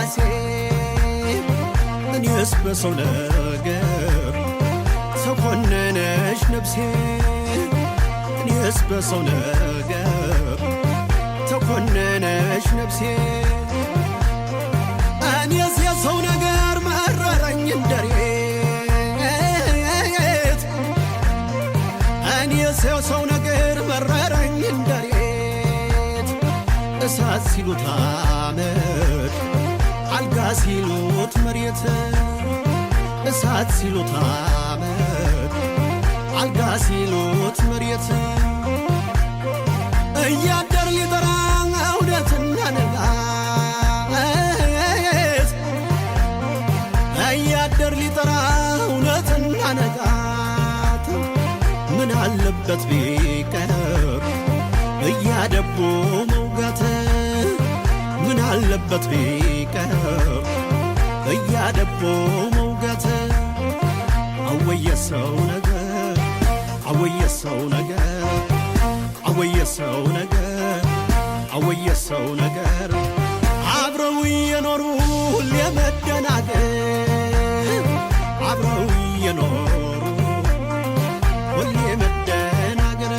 ራሴ እኔስ በሰው ነገር ተኮነነች ነፍሴ እኔስ በሰው ነገር ተኮነነች ነፍሴ እኔስ የሰው ነገር መረረኝ እንደሬት እኔስ የሰው ነገር መረረኝ እንደሬት እሳት ሲሉት አመድ አልጋ ሲሉት መሬት እሳት ሲሉት አመድ አልጋ ሲሉት መሬት እያደር ሊጠራ እውነትና ነጋት እያደር ሊጠራ እውነትና ነጋት ምን አለበት ቢቀር እያደቦ መውጋት ምን አለበት ቢቀር እያደቦ መውጋት አወየሰው ነገር አወየሰው ነገር አወየሰው ነገር አወየሰው ነገር አብረው የኖሩ ሁሌ መደናገር አብረው የኖሩ ሁሌ መደናገር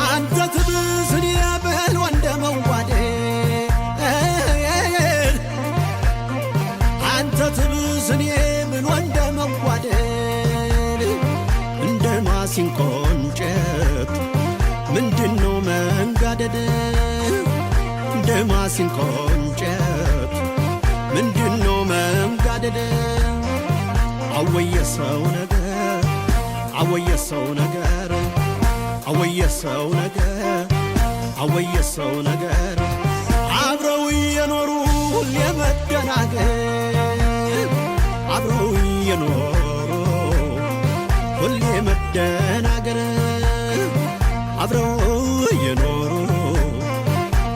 አንተ ትብስን የበል ወንደ መዋደድ አንተ ትብስን የምን ወንደ መዋደድ እንደ ማሲንቆ እንጨት ምንድነው መንጋደድ እንደ ማሲንቆ እንጨት ምንድነው መንጋደድ አወየሰው ነገር አወየሰው ነገር አወየሰው ነገር አወየሰው ነገር አብረው የኖሩ ሁሌ መደናገር አብረው የኖሩ ሁሌ መደናገር አብረው የኖሩ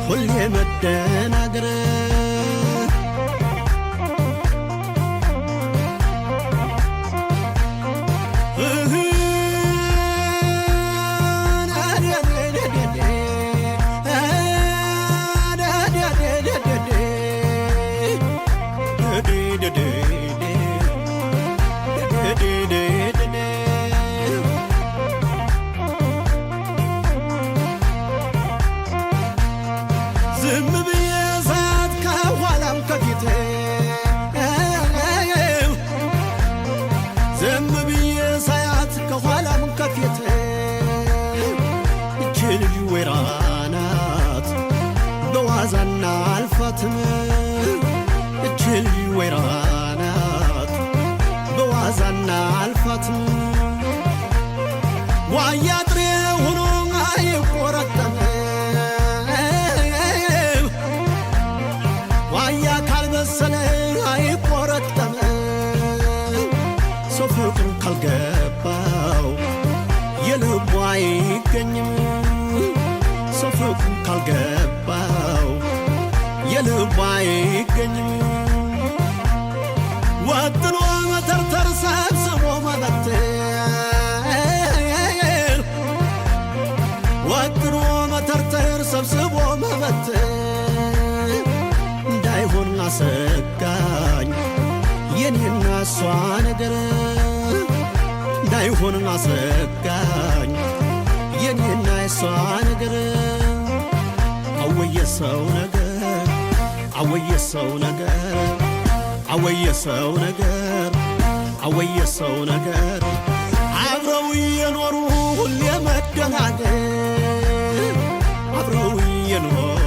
ሁሌ መደናገር ዝም ብዬ ሳት ከኋላም ከፊቴ ዝም ብዬ ሳያት ከኋላም ከፊቴ እች ልጅ ወይራ ናት በዋዛና አልፋትም እች ልጅ ወይራ ናት በዋዛና አልፋትም ዋያ ጥሬ ሆኖ አይቆረጠም ዋያ ካልበሰለ አይቆረጠም ሰው ፍቅሩ ካልገባው የልቡ አይገኝም ሰው ፍቅሩ ካልገባው የልቡ አይገኝም ወጥኖ መተርተር ሰብስቦ መበተን ወጥኖ መተርተር ሰብስቦ መበተን እንዳይሆን አሰጋኝ የኔና እሷ ነገር እንዳይሆን አሰጋኝ የኔና እሷ ነገር አወየሰው ነገር አወየሰው ነገር አወየሰው ነገር አወየሰው ነገር አብረው የኖሩ ሁሌ መደናገር አብረው የኖሩ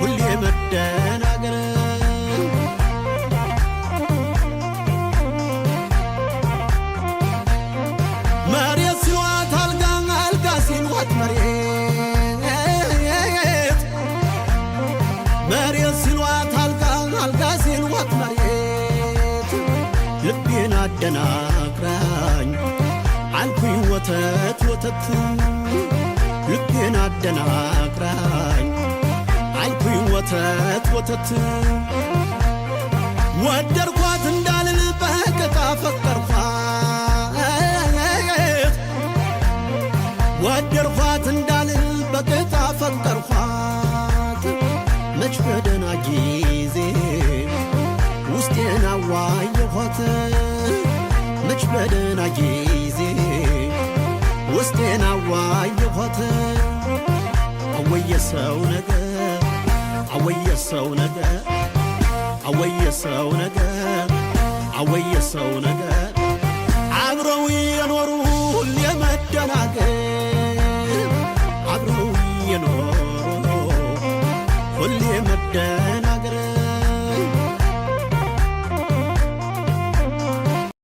ሁሌ መደናገር መሬት ሲሏት አልጋ አልጋ ሲሏት መሬት መሬት ሲሏት አልጋ አልጋ ሲሏት መሬት አደናግራኝ አልኩኝ ወተት ወተት ልቤን አደናግራኝ አልኩኝ ወተት ወተት ወደድኳት እንዳልል በቅጣ ፈቀርኳት ወደድኳት እንዳልል በቅጣ ፈቀርኳት መች በደና ጊዜ ውስጤን አዋየኋት መች በደና ጊዜ ውስጤን አዋየኋት አወየሰው ነገር አወየሰው ነገር አወየሰው ነገር አወየሰው ነገር አብረው የኖሩ ሁሌ መደናገር አብረው የኖሩ ሁሌ መደናገር